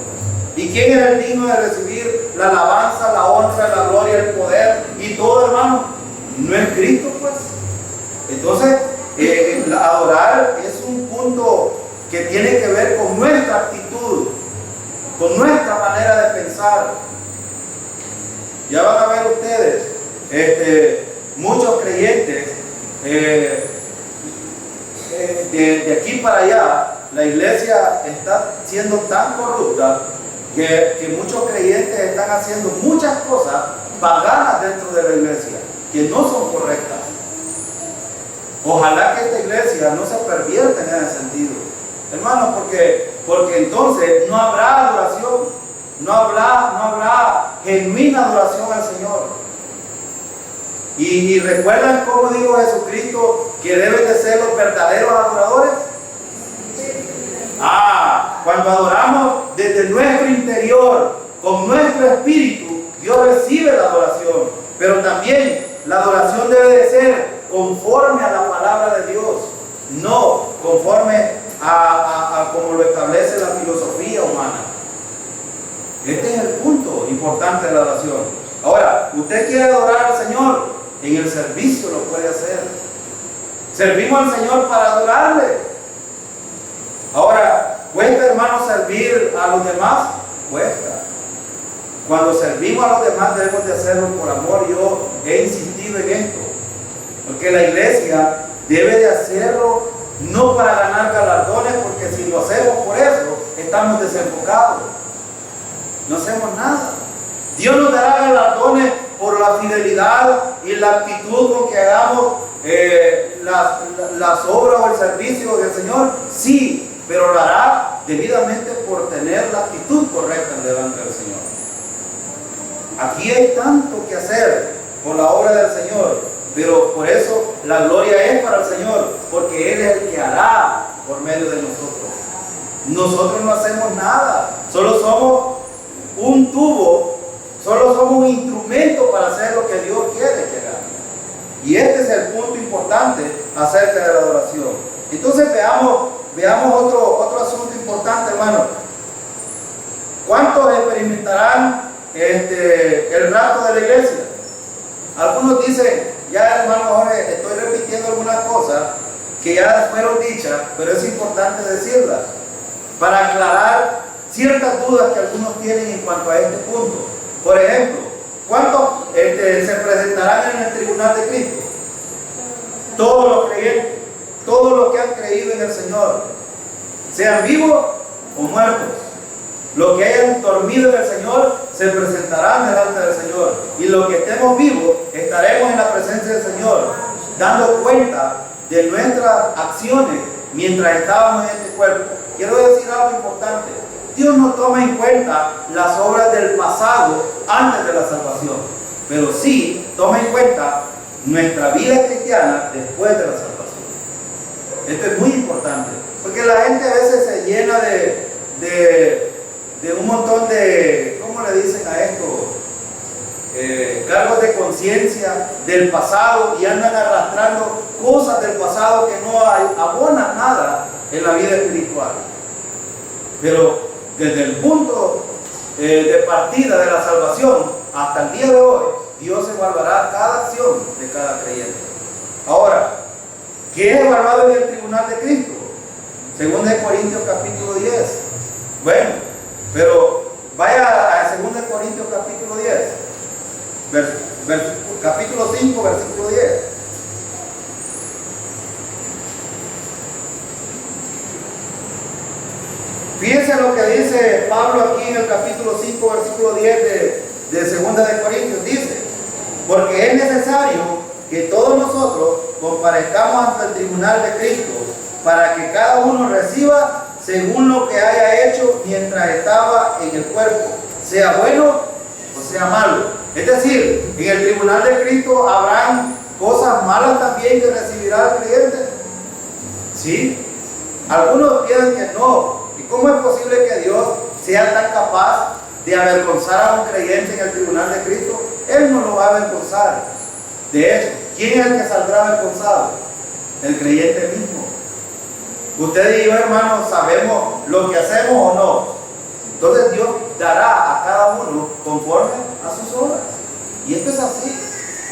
¿Y quién es el digno de recibir la alabanza, la honra, la gloria, el poder y todo, hermano? ¿No es Cristo, pues? Entonces, adorar es un punto que tiene que ver con nuestra actitud, con nuestra manera de pensar. Ya van a ver ustedes, muchos creyentes de aquí para allá, la iglesia está siendo tan corrupta que muchos creyentes están haciendo muchas cosas paganas dentro de la iglesia que no son correctas. Ojalá que esta iglesia no se pervierta en ese sentido, hermanos, porque entonces no habrá adoración, no habrá genuina adoración al Señor. Y recuerdan cómo dijo Jesucristo que deben de ser los verdaderos adoradores. Cuando adoramos desde nuestro interior, con nuestro espíritu, Dios recibe la adoración. Pero también la adoración debe de ser conforme a la palabra de Dios, no conforme a como lo establece la filosofía humana. Este es el punto importante de la oración. Ahora, usted quiere adorar al Señor, en el servicio lo puede hacer. Servimos al Señor para adorarle. Ahora, ¿cuesta, hermano, servir a los demás? Cuesta. Cuando servimos a los demás debemos de hacerlo por amor. Yo he insistido en esto, porque la iglesia debe de hacerlo no para ganar galardones, porque si lo hacemos por eso, estamos desenfocados. No hacemos nada. Dios nos dará galardones por la fidelidad y la actitud con que hagamos las obras o el servicio del Señor. Sí, pero lo hará debidamente por tener la actitud correcta delante del Señor. Aquí hay tanto que hacer por la obra del Señor, pero por eso la gloria es para el Señor, porque Él es el que hará por medio de nosotros. Nosotros no hacemos nada, solo somos un tubo, solo somos un instrumento para hacer lo que Dios quiere que haga. Y este es el punto importante acerca de la adoración. Entonces veamos otro asunto importante, hermano. ¿Cuántos experimentarán el rapto de la iglesia? Algunos dicen, ya hermano Jorge, estoy repitiendo algunas cosas que ya fueron dichas, pero es importante decirlas para aclarar ciertas dudas que algunos tienen en cuanto a este punto. Por ejemplo, ¿cuántos se presentarán en el tribunal de Cristo? Todos los creyentes, todos los que han creído en el Señor, sean vivos o muertos. Los que hayan dormido en el Señor se presentarán delante del Señor, y los que estemos vivos estaremos en la presencia del Señor, dando cuenta de nuestras acciones mientras estábamos en este cuerpo. Quiero decir algo importante: Dios no toma en cuenta las obras del pasado antes de la salvación, pero sí toma en cuenta nuestra vida cristiana después de la salvación. Esto es muy importante, porque la gente a veces se llena de un montón de, ¿cómo le dicen a esto? Cargos de conciencia del pasado, y andan arrastrando cosas del pasado que no abonan nada en la vida espiritual. Pero desde el punto de partida de la salvación hasta el día de hoy, Dios evaluará cada acción de cada creyente. Ahora, ¿qué es evaluado en el tribunal de Cristo? Según de Corintios capítulo 10. Bueno, pero vaya a 2 Corintios capítulo 10, capítulo 5, versículo 10. Fíjense lo que dice Pablo aquí en el capítulo 5, versículo 10 de 2 de Corintios. Dice: porque es necesario que todos nosotros comparezcamos ante el tribunal de Cristo, para que cada uno reciba según lo que haya hecho mientras estaba en el cuerpo, sea bueno o sea malo. Es decir, en el tribunal de Cristo habrán cosas malas también que recibirá el creyente. ¿Sí? Algunos piensan que no. ¿Y cómo es posible que Dios sea tan capaz de avergonzar a un creyente en el tribunal de Cristo? Él no lo va a avergonzar. De hecho, ¿quién es el que saldrá avergonzado? El creyente mismo. Usted y yo, hermanos, sabemos lo que hacemos o no. Entonces Dios dará a cada uno conforme a sus obras. Y esto es así.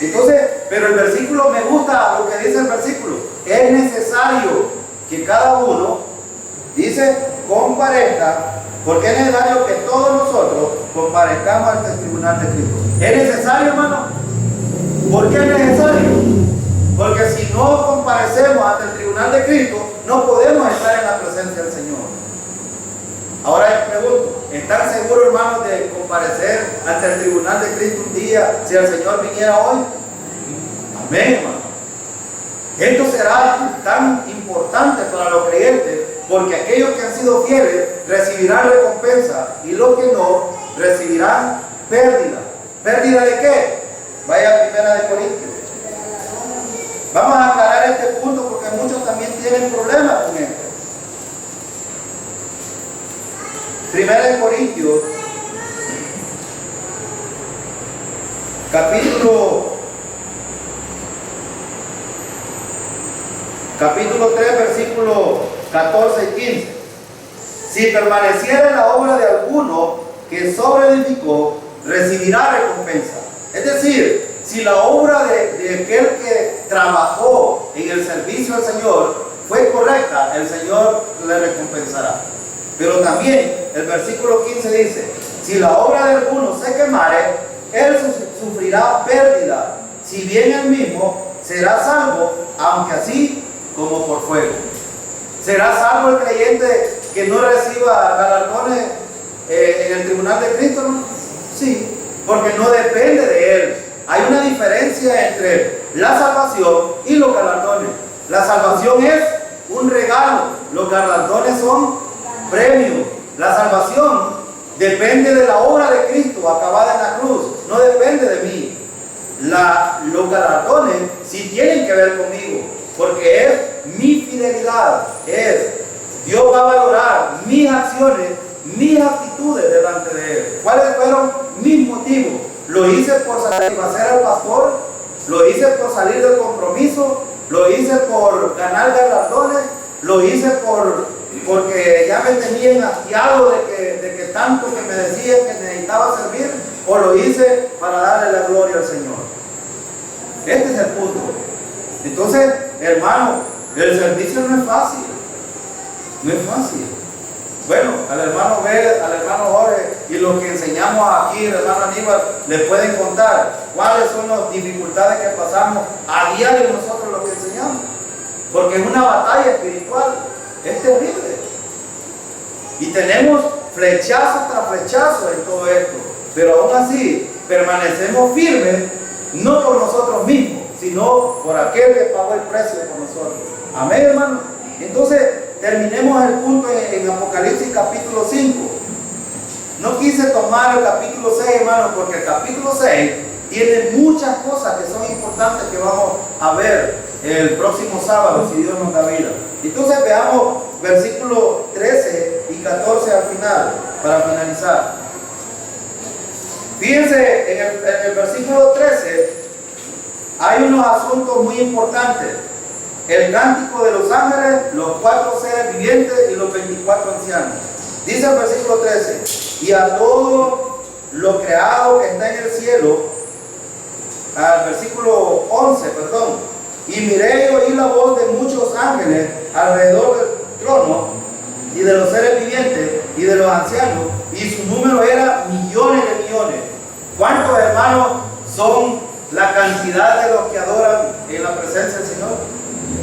Entonces, pero el versículo, me gusta lo que dice el versículo. Es necesario que cada uno, dice, comparezca, porque es necesario que todos nosotros comparezcamos ante el tribunal de Cristo. ¿Es necesario, hermano? ¿Por qué es necesario? Porque si no comparecemos ante el tribunal de Cristo, no podemos estar en la presencia del Señor. Ahora les pregunto, ¿están seguros, hermanos, de comparecer ante el tribunal de Cristo un día si el Señor viniera hoy? Amén, hermano. Esto será tan importante para los creyentes, porque aquellos que han sido fieles recibirán recompensa, y los que no recibirán pérdida. ¿Pérdida de qué? Vaya a 1 Corintios. Vamos a aclarar este punto porque muchos también tienen problemas con esto. 1 Corintios, capítulo capítulo 3, versículos 14 y 15. Si permaneciera en la obra de alguno que sobreedificó, recibirá recompensa. Es decir, si la obra de aquel que trabajó en el servicio al Señor fue correcta, el Señor le recompensará. Pero también el versículo 15 dice, si la obra de alguno se quemare, él sufrirá pérdida, si bien él mismo será salvo, aunque así como por fuego. ¿Será salvo el creyente que no reciba galardones en el tribunal de Cristo? ¿No? Sí, porque no depende de él. Hay una diferencia entre la salvación y los galardones. La salvación es un regalo, los galardones son premios. La salvación depende de la obra de Cristo acabada en la cruz, no depende de mí. Los galardones sí tienen que ver conmigo, porque es mi fidelidad, Dios va a valorar mis acciones, mis actitudes delante de Él. ¿Cuáles fueron mis motivos? ¿Lo hice por satisfacer al pastor? ¿Lo hice por salir del compromiso? ¿Lo hice por ganar galardones? ¿Lo hice porque ya me tenían hastiado de que tanto que me decían que necesitaba servir? ¿O lo hice para darle la gloria al Señor? Este es el punto. Entonces, hermano, el servicio no es fácil. No es fácil. Bueno, al hermano Vélez, al hermano Jorge y los que enseñamos aquí, el hermano Aníbal, les pueden contar cuáles son las dificultades que pasamos a diario nosotros los que enseñamos. Porque es una batalla espiritual, es terrible. Y tenemos flechazo tras flechazo en todo esto. Pero aún así, permanecemos firmes, no por nosotros mismos, sino por aquel que pagó el precio por nosotros. Amén, hermano. Entonces, terminemos el punto en Apocalipsis capítulo 5. No quise tomar el capítulo 6, hermano, porque el capítulo 6 tiene muchas cosas que son importantes que vamos a ver el próximo sábado, si Dios nos da vida. Entonces veamos versículos 13 y 14 al final, para finalizar. Fíjense, en el versículo 13 hay unos asuntos muy importantes. El cántico de los ángeles, los 4 seres vivientes y los 24 ancianos. Dice el versículo 13, y a todo lo creado que está en el cielo, al versículo 11, perdón, y miré y oí la voz de muchos ángeles alrededor del trono y de los seres vivientes y de los ancianos, y su número era millones de millones. ¿Cuántos hermanos son la cantidad de los que adoran en la presencia del Señor?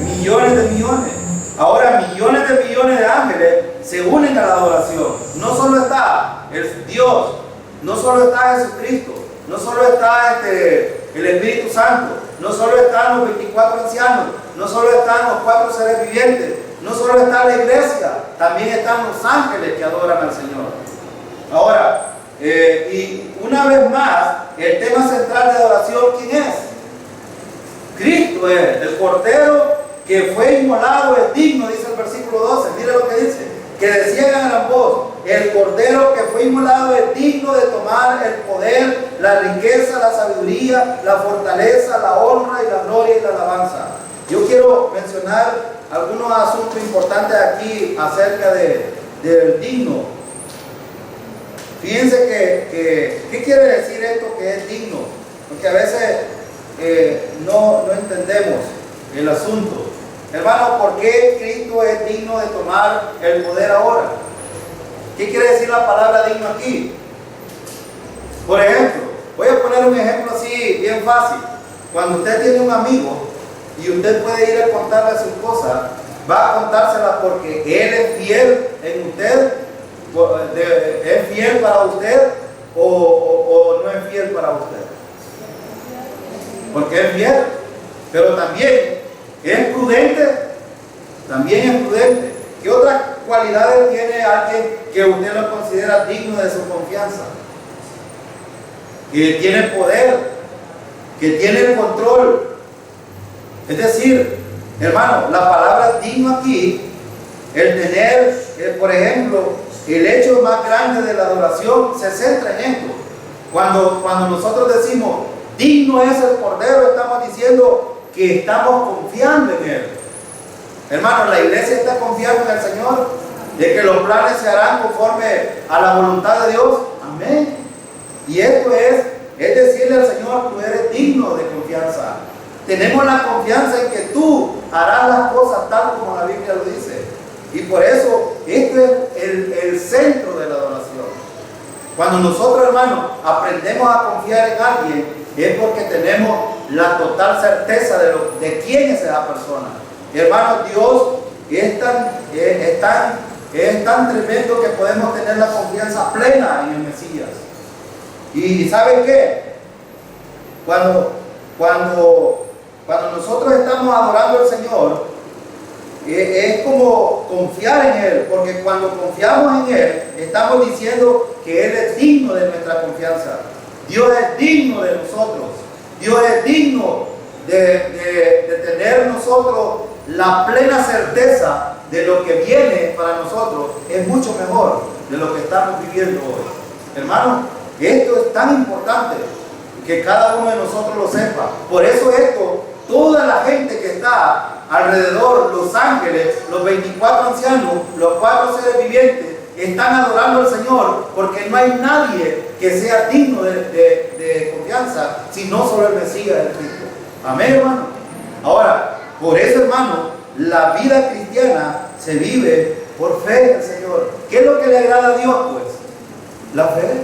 Millones de millones. Ahora millones de millones de ángeles se unen a la adoración. No solo está el Dios, no solo está Jesucristo, no solo está el Espíritu Santo, no solo están los 24 ancianos, no solo están los 4 seres vivientes, no solo está la iglesia, también están los ángeles que adoran al Señor. Ahora, y una vez más, el tema central de adoración, ¿quién es? Cristo es, el Cordero que fue inmolado es digno, dice el versículo 12. Mire lo que dice, que decían a gran voz, el Cordero que fue inmolado es digno de tomar el poder, la riqueza, la sabiduría, la fortaleza, la honra y la gloria y la alabanza. Yo quiero mencionar algunos asuntos importantes aquí acerca del digno. Fíjense ¿qué quiere decir esto que es digno? Porque a veces no entendemos el asunto. Hermano, ¿por qué Cristo es digno de tomar el poder ahora? ¿Qué quiere decir la palabra digno aquí? Por ejemplo, voy a poner un ejemplo así bien fácil. Cuando usted tiene un amigo y usted puede ir a contarle sus cosas, va a contárselas porque él es fiel en usted, es fiel para usted o no es fiel para usted. Porque es fiel, pero también es prudente, ¿Qué otras cualidades tiene alguien que usted lo considera digno de su confianza? Que tiene poder, que tiene el control. Es decir, hermano, la palabra digno aquí, el tener, por ejemplo, el hecho más grande de la adoración se centra en esto. Cuando nosotros decimos digno es el Cordero, estamos diciendo que estamos confiando en Él. Hermano, la iglesia está confiando en el Señor, de que los planes se harán conforme a la voluntad de Dios. Amén. Y esto es decirle al Señor, tú eres digno de confianza. Tenemos la confianza en que tú harás las cosas tal como la Biblia lo dice. Y por eso, esto es el centro de la adoración. Cuando nosotros, hermanos, aprendemos a confiar en alguien, es porque tenemos la total certeza de quién es esa persona. Hermanos, Dios es tan tremendo que podemos tener la confianza plena en el Mesías. Y ¿saben qué? Cuando nosotros estamos adorando al Señor, es como confiar en Él, porque cuando confiamos en Él, estamos diciendo que Él es digno de nuestra confianza. Dios es digno de nosotros. Dios es digno de tener nosotros la plena certeza de lo que viene para nosotros. Es mucho mejor de lo que estamos viviendo hoy. Hermanos, esto es tan importante que cada uno de nosotros lo sepa. Por eso esto, toda la gente que está alrededor, los ángeles, los 24 ancianos, los 4 seres vivientes, están adorando al Señor, porque no hay nadie que sea digno de confianza, sino solo el Mesías, el Cristo. Amén, hermano. Ahora, por eso, hermano, la vida cristiana se vive por fe en el Señor. ¿Qué es lo que le agrada a Dios, pues? La fe.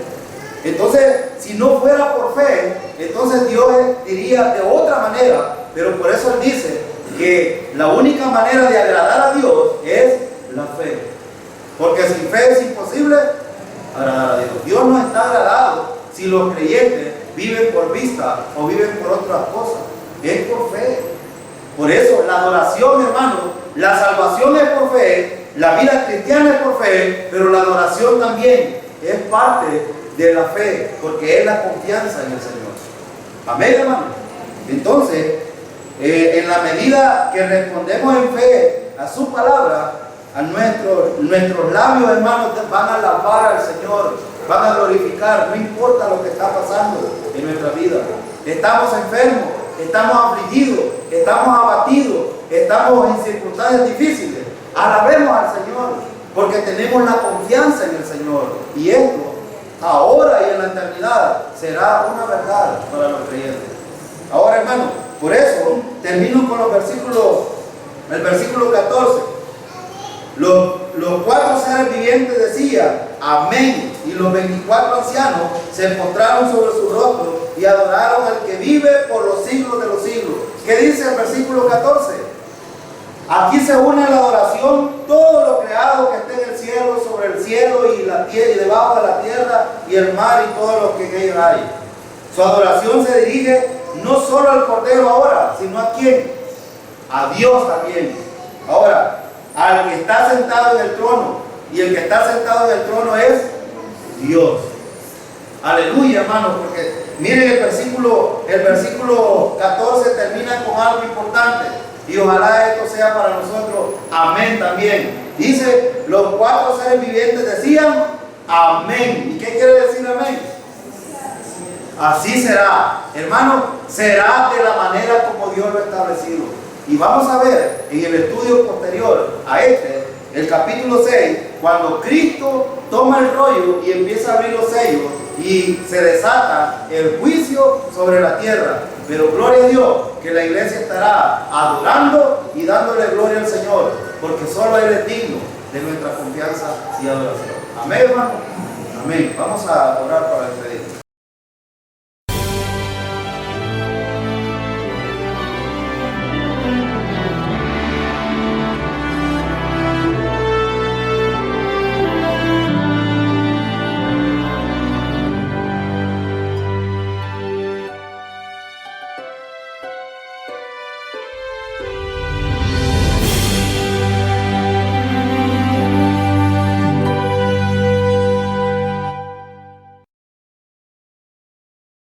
Entonces, si no fuera por fe, entonces Dios diría de otra manera, pero por eso Él dice que la única manera de agradar a Dios es la fe. Porque sin fe es imposible agradar a Dios. Dios no está agradado si los creyentes viven por vista o viven por otras cosas. Es por fe. Por eso la adoración, hermano, la salvación es por fe, la vida cristiana es por fe, pero la adoración también es parte de la fe, porque es la confianza en el Señor. Amén, hermano. Entonces, en la medida que respondemos en fe a su palabra, a nuestros labios, hermanos, van a alabar al Señor, van a glorificar, no importa lo que está pasando en nuestra vida. Estamos enfermos, estamos afligidos, estamos abatidos, estamos en circunstancias difíciles. Alabemos al Señor, porque tenemos la confianza en el Señor. Y esto, ahora y en la eternidad, será una verdad para los creyentes. Ahora, hermano, por eso termino con el versículo 14. Los 4 seres vivientes decían amén, y los 24 ancianos se postraron sobre su rostro y adoraron al que vive por los siglos de los siglos. ¿Qué dice el versículo 14? Aquí se une a la adoración todo lo creado que esté en el cielo, sobre el cielo y la tierra, y debajo de la tierra y el mar y todo lo que en ellos hay. Su adoración se dirige no solo al Cordero ahora, sino ¿a quién? A Dios también. Ahora, al que está sentado en el trono, y el que está sentado en el trono es Dios. Aleluya, hermanos, porque miren el versículo 14 termina con algo importante, y ojalá esto sea para nosotros amén también. Dice, los 4 seres vivientes decían amén. ¿Y qué quiere decir amén? Así será, hermano, será de la manera como Dios lo ha establecido. Y vamos a ver en el estudio posterior a el capítulo 6, cuando Cristo toma el rollo y empieza a abrir los sellos y se desata el juicio sobre la tierra. Pero gloria a Dios que la iglesia estará adorando y dándole gloria al Señor, porque solo Él es digno de nuestra confianza y adoración. Amén, hermano. Amén. Vamos a orar para el